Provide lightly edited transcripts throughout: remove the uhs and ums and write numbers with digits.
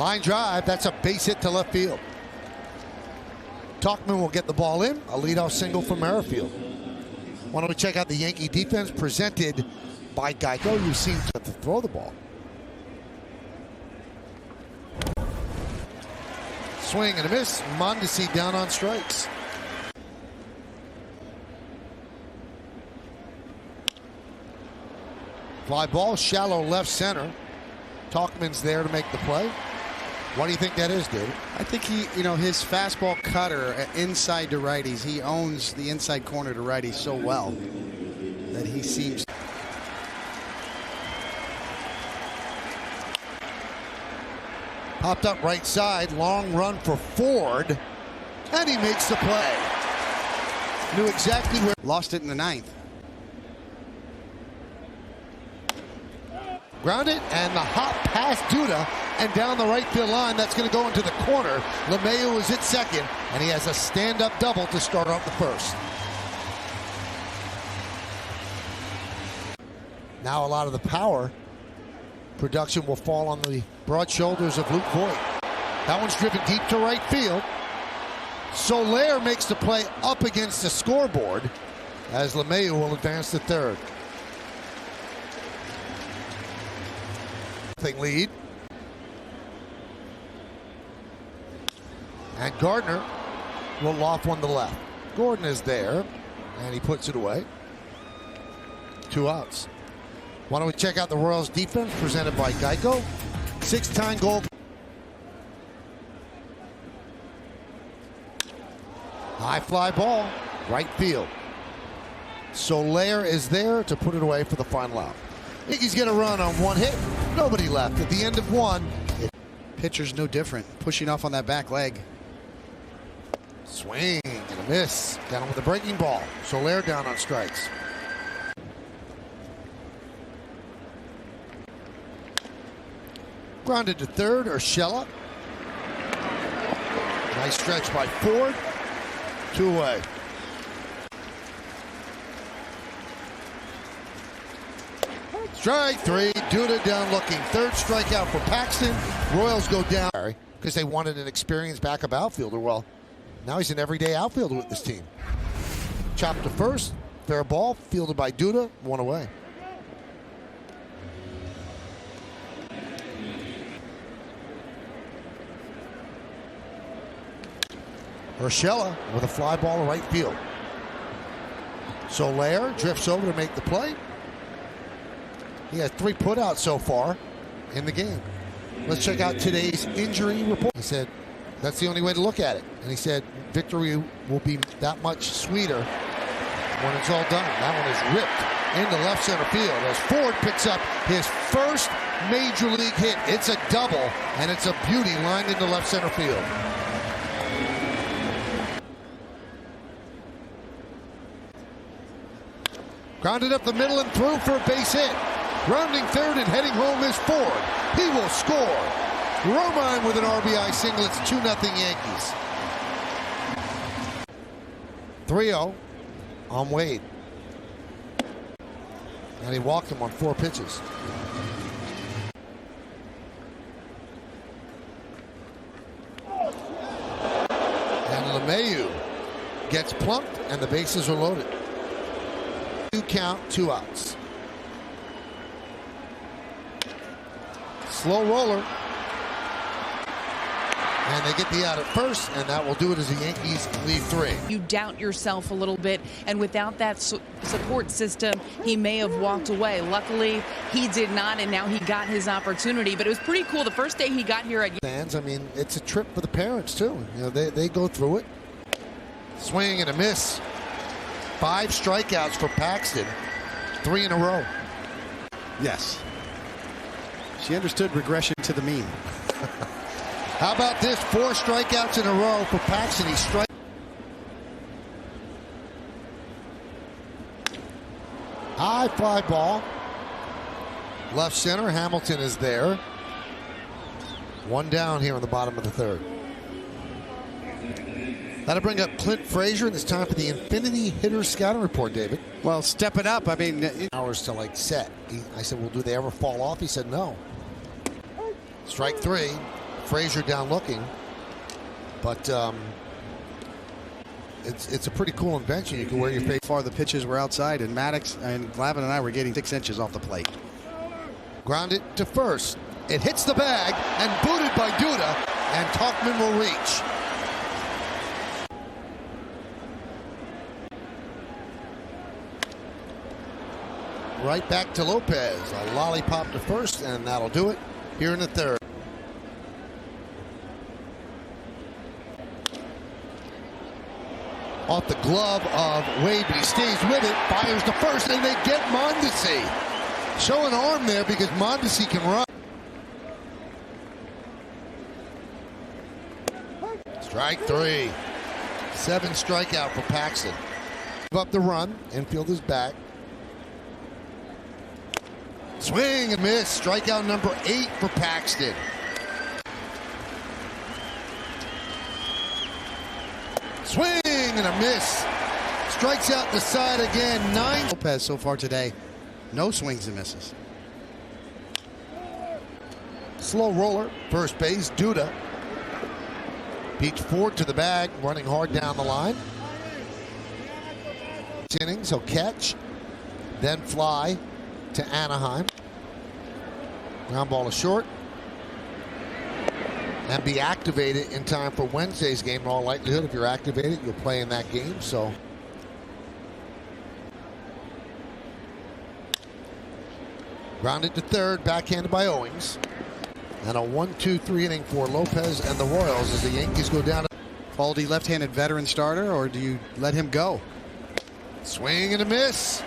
Line drive, that's a base hit to left field. Tauchman will get the ball in, a leadoff single from Merrifield. Why don't we check out the Yankee defense presented by Geico? You seem to throw the ball. Swing and a miss. Mondesi down on strikes. Fly ball, shallow left center. Tauchman's there to make the play. What do you think that is, dude? I think his fastball cutter inside to righties, he owns the inside corner to righties so well that he seems. Popped up right side, long run for Ford, and he makes the play. Knew exactly where. Lost it in the ninth. Grounded, and the hop past Duda and down the right field line. That's going to go into the corner. LeMahieu is at second, and he has a stand-up double to start off the first. Now a lot of the power production will fall on the broad shoulders of Luke Voigt. That one's driven deep to right field. Soler makes the play up against the scoreboard as LeMahieu will advance to third. Lead. And Gardner will loft one to left. Gordon is there, and he puts it away. 2 outs. Why don't we check out the Royals defense presented by Geico? 6-time goal. High fly ball, right field. Soler is there to put it away for the final out. Yankees get a run on one hit. Nobody left. At the end of one. Pitcher's no different. Pushing off on that back leg. Swing and a miss. Down with a breaking ball. Soler down on strikes. Grounded to third, Urshela. Nice stretch by Ford. 2 away. Strike 3, Duda down looking. Third strikeout for Paxton. Royals go down because they wanted an experienced backup outfielder. Well, now he's an everyday outfielder with this team. Chopped to first, fair ball, fielded by Duda, 1 away. Urshela with a fly ball to right field. Soler drifts over to make the play. He has 3 putouts so far in the game. Let's check out today's injury report. He said, that's the only way to look at it. And he said, victory will be that much sweeter when it's all done. That one is ripped into left center field as Ford picks up his first major league hit. It's a double, and it's a beauty lined into left center field. Grounded up the middle and through for a base hit. Rounding third and heading home is Ford. He will score. Romine with an RBI single. It's 2-0 Yankees. 3-0 on Wade. And he walked him on 4 pitches. And LeMahieu gets plunked, and the bases are loaded. 2 count, 2 outs. Slow roller. And they get the out at first, and that will do it as the Yankees lead 3. You doubt yourself a little bit, and without that support system, he may have walked away. Luckily, he did not, and now he got his opportunity. But it was pretty cool. The first day he got here at fans, I mean, it's a trip for the parents, too. You know, they go through it. Swing and a miss. 5 strikeouts for Paxton. 3 in a row. Yes. She understood regression to the mean. How about this? 4 strikeouts in a row for Paxton. He strike. High fly ball. Left center. Hamilton is there. 1 down here in the bottom of the 3rd. That'll bring up Clint Frazier, and it's time for the Infinity Hitter Scouting Report, David. Well, step it up. I mean, hours to like set. I said, well, do they ever fall off? He said, no. Strike 3. Frazier down looking. But it's a pretty cool invention. You can wear your face. Far the pitches were outside, and Maddox and Glavine and I were getting 6 inches off the plate. Grounded to first. It hits the bag and booted by Duda, and Talkman will reach. Right back to Lopez. A lollipop to first, and that'll do it here in the third. Off the glove of Wade, but he stays with it, fires to first, and they get Mondesi. Show an arm there because Mondesi can run. Strike 3. 7 strikeout for Paxton. Give up the run. Infield is back. Swing and miss. Strikeout number 8 for Paxton. Swing and a miss. Strikes out the side again. 9. Lopez so far today, no swings and misses. Slow roller. First base. Duda. Beach Ford to the bag. Running hard down the line. Innings. He'll catch. Then fly to Anaheim. Ground ball is short. And be activated in time for Wednesday's game. In all likelihood, if you're activated, you'll play in that game. So grounded to third, backhanded by Owings. And a 1-2-3 inning for Lopez and the Royals as the Yankees go down. Baldy left-handed veteran starter, or do you let him go? Swing and a miss.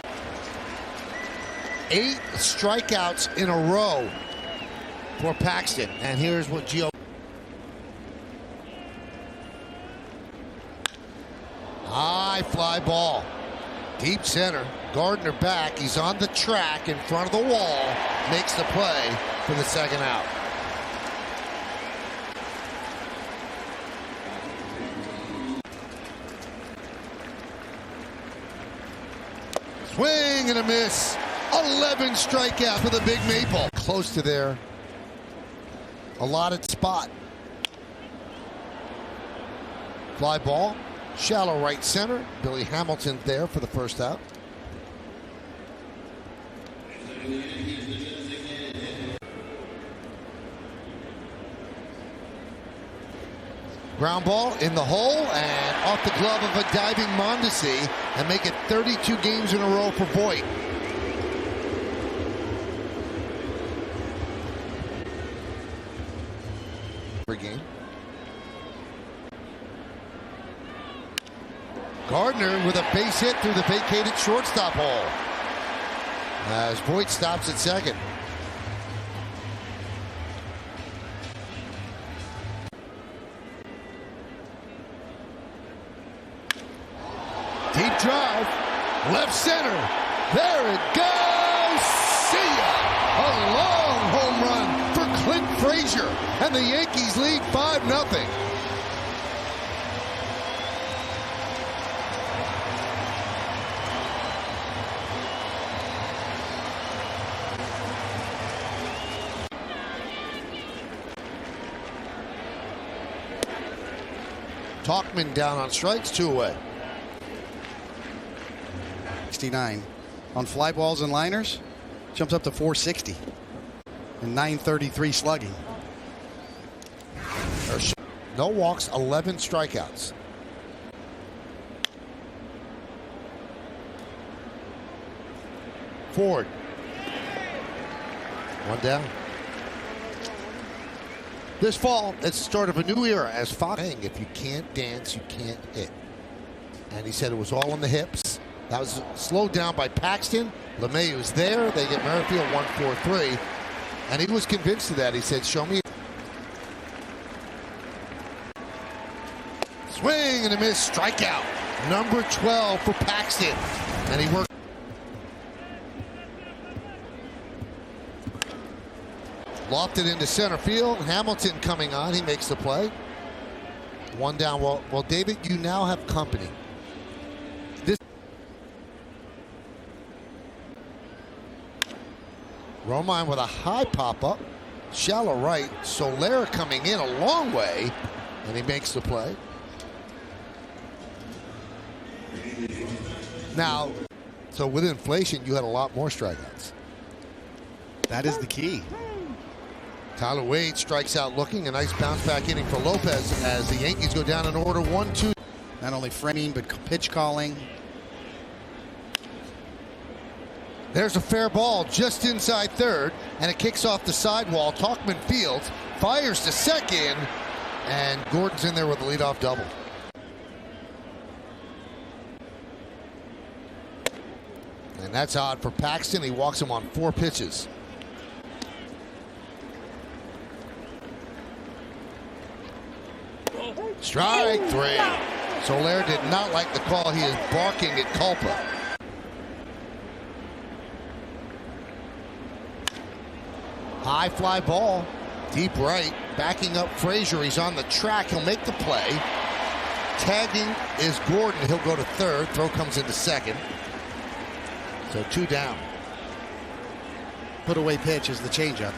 8 strikeouts in a row for Paxton. And here's what Gio. High fly ball. Deep center. Gardner back. He's on the track in front of the wall. Makes the play for the second out. Swing and a miss. 11 strikeout for the Big Maple. Close to their allotted spot. Fly ball. Shallow right center. Billy Hamilton there for the first out. Ground ball in the hole and off the glove of a diving Mondesi, and make it 32 games in a row for Voit. Per game. Gardner with a base hit through the vacated shortstop hole as Voit stops at second. Deep drive, left center. There it goes. See ya! A long home run for Clint Frazier, and the Yankees lead 5-0. Talkman down on strikes, 2 away. 69 on fly balls and liners, jumps up to 460 and 933 slugging. No walks, 11 strikeouts. Ford. 1 down. This fall, it's the start of a new era as Fox saying, if you can't dance, you can't hit. And he said it was all in the hips. That was slowed down by Paxton. LeMahieu's there. They get Merrifield 1-4-3. And he was convinced of that. He said, show me. Swing and a miss. Strikeout. Number 12 for Paxton. And he worked. Lofted into center field. Hamilton coming on. He makes the play. 1 down. Well, David, you now have company. Romine with a high pop-up. Shallow right. Soler coming in a long way, and he makes the play. Now, so with inflation, you had a lot more strikeouts. That is the key. Tyler Wade strikes out looking. A nice bounce back inning for Lopez as the Yankees go down in order 1-2. Not only framing, but pitch calling. There's a fair ball just inside third, and it kicks off the sidewall. Tauchman fields, fires to second, and Gordon's in there with a leadoff double. And that's odd for Paxton. He walks him on 4 pitches. Strike 3. Soler did not like the call. He is barking at Culpa. High fly ball, deep right, backing up Frazier. He's on the track. He'll make the play. Tagging is Gordon. He'll go to third. Throw comes into second. So 2 down. Put away pitch is the changeup.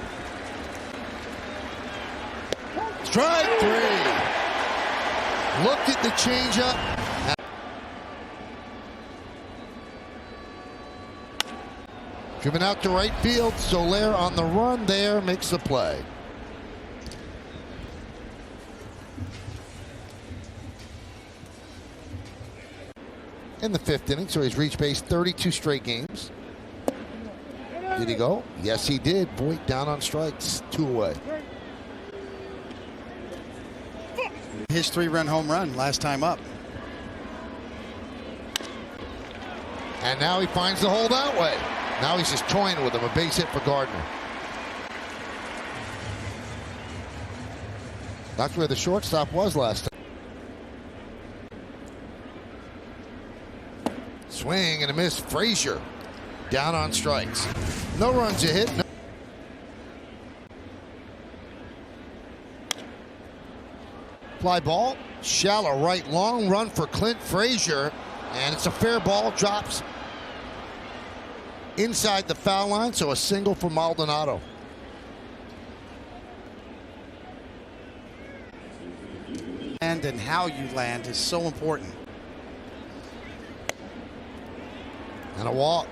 Strike 3. Looked at the changeup. Driven out to right field. Soler on the run there, makes the play. In the 5th inning, so he's reached base 32 straight games. Did he go? Yes, he did. Voit down on strikes, 2 away. His 3-run home run last time up. And now he finds the hole that way. Now he's just toying with him. A base hit for Gardner. That's where the shortstop was last time. Swing and a miss. Frazier down on strikes. No runs a hit. No. Fly ball. Shallow right. Long run for Clint Frazier. And it's a fair ball. Drops inside the foul line, so a single for Maldonado. And how you land is so important. And a walk.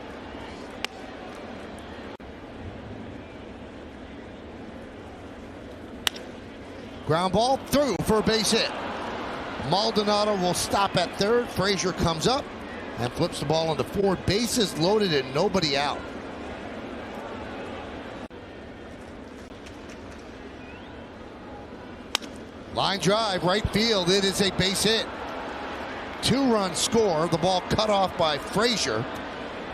Ground ball through for a base hit. Maldonado will stop at third. Frazier comes up and flips the ball into 4. Bases loaded and nobody out. Line drive, right field. It is a base hit. 2-run score. The ball cut off by Frazier,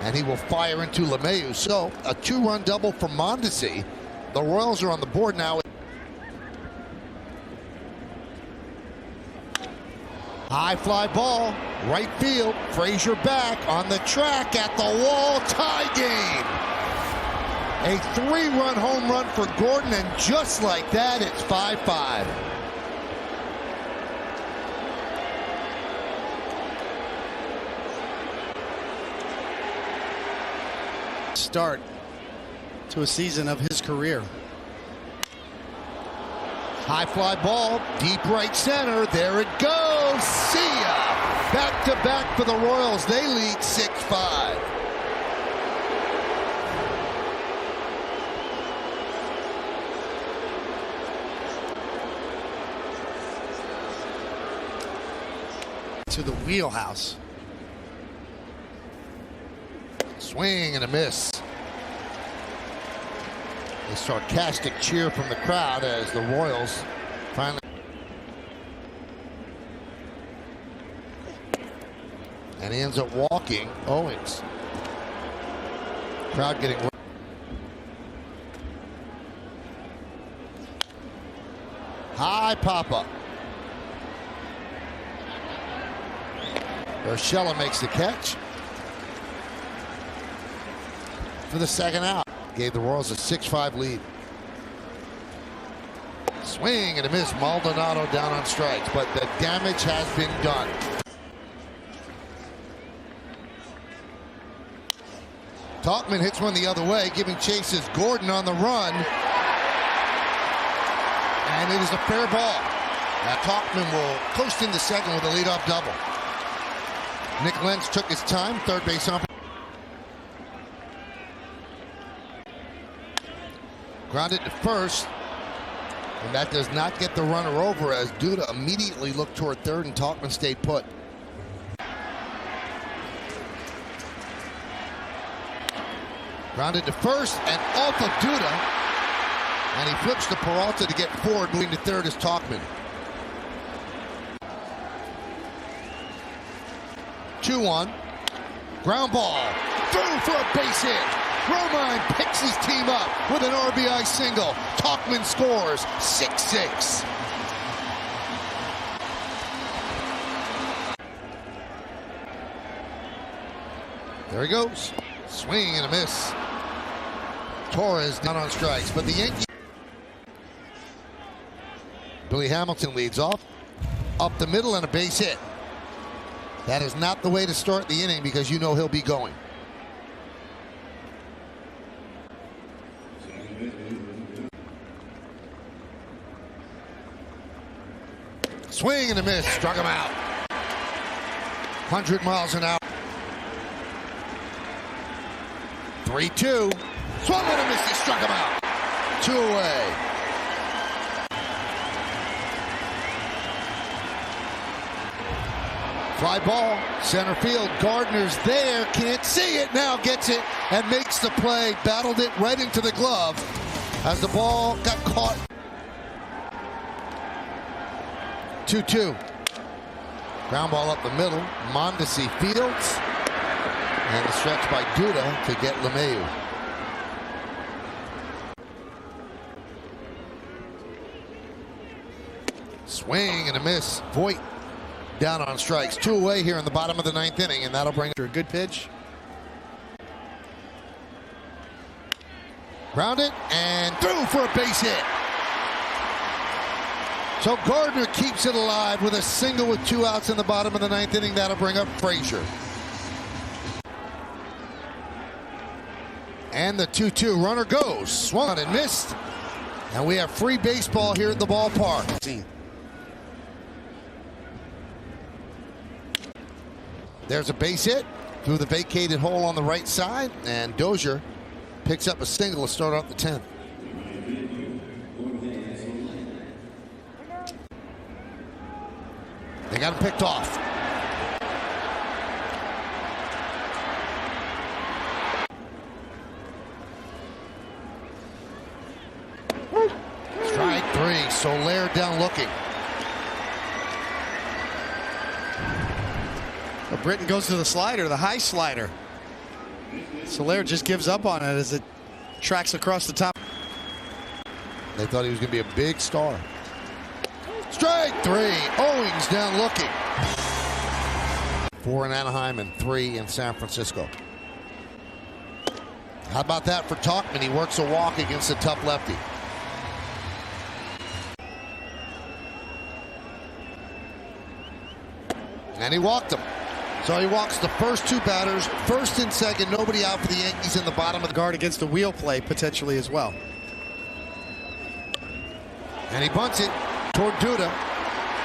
and he will fire into LeMahieu. So a 2-run double for Mondesi. The Royals are on the board now. High fly ball, right field. Frazier back on the track at the wall. Tie game. A 3-run home run for Gordon, and just like that, it's 5-5. Start to a season of his career. High fly ball, deep right center. There it goes. See ya. Back to back for the Royals. They lead 6-5. To the wheelhouse. Swing and a miss. A sarcastic cheer from the crowd as the Royals finally. And he ends up walking Owings. Crowd getting. High pop-up. Urshela makes the catch for the second out. Gave the Royals a 6-5 lead. Swing and a miss. Maldonado down on strikes, but the damage has been done. Tauchman hits one the other way, giving chase is Gordon on the run. And it is a fair ball. Tauchman will coast into second with a leadoff double. Nick Lenz took his time, third base ump. Grounded to first. And that does not get the runner over as Duda immediately looked toward third and Tauchman stayed put. Grounded to first and off of Duda. And he flips to Peralta to get forward. Moving to third is Tauchman. 2-1. Ground ball. Through for a base hit. Romine picks his team up with an RBI single. Tauchman scores 6-6. There he goes. Swing and a miss. Torres down on strikes, but the Yankees. Billy Hamilton leads off. Up the middle and a base hit. That is not the way to start the inning because you know he'll be going. Swing and a miss, struck him out. 100 miles an hour. 3-2. Swung and a miss, he struck him out. 2 away. Fly ball, center field. Gardner's there, can't see it, now gets it and makes the play. Battled it right into the glove as the ball got caught. 2-2. Ground ball up the middle. Mondesi fields. And the stretch by Duda to get LeMahieu. Swing and a miss. Voit down on strikes. 2 away here in the bottom of the 9th inning, and that'll bring a good pitch. Grounded and through for a base hit. So Gardner keeps it alive with a single with 2 outs in the bottom of the 9th inning. That'll bring up Frazier. And the 2-2 runner goes. Swung and missed. And we have free baseball here at the ballpark. There's a base hit through the vacated hole on the right side. And Dozier picks up a single to start off the 10th. They got him picked off. Strike 3. Soler down looking. Well, Britton goes to the slider, the high slider. Soler just gives up on it as it tracks across the top. They thought he was going to be a big star. Strike 3. Owings down looking. 4 in Anaheim and 3 in San Francisco. How about that for Tauchman? He works a walk against a tough lefty. And he walked him. So he walks the first 2 batters, first and second, nobody out for the Yankees in the bottom of the guard against the wheel play potentially as well. And he bunts it toward Duda.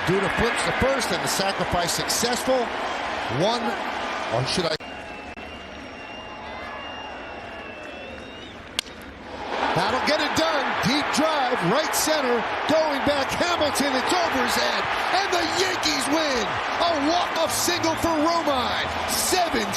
Duda flips the first and the sacrifice successful. 1, or should I? That'll get it done. Deep drive, right center, going back. Hamilton, it's over his head. And the Yankees win. A walk-off single for Romine. 7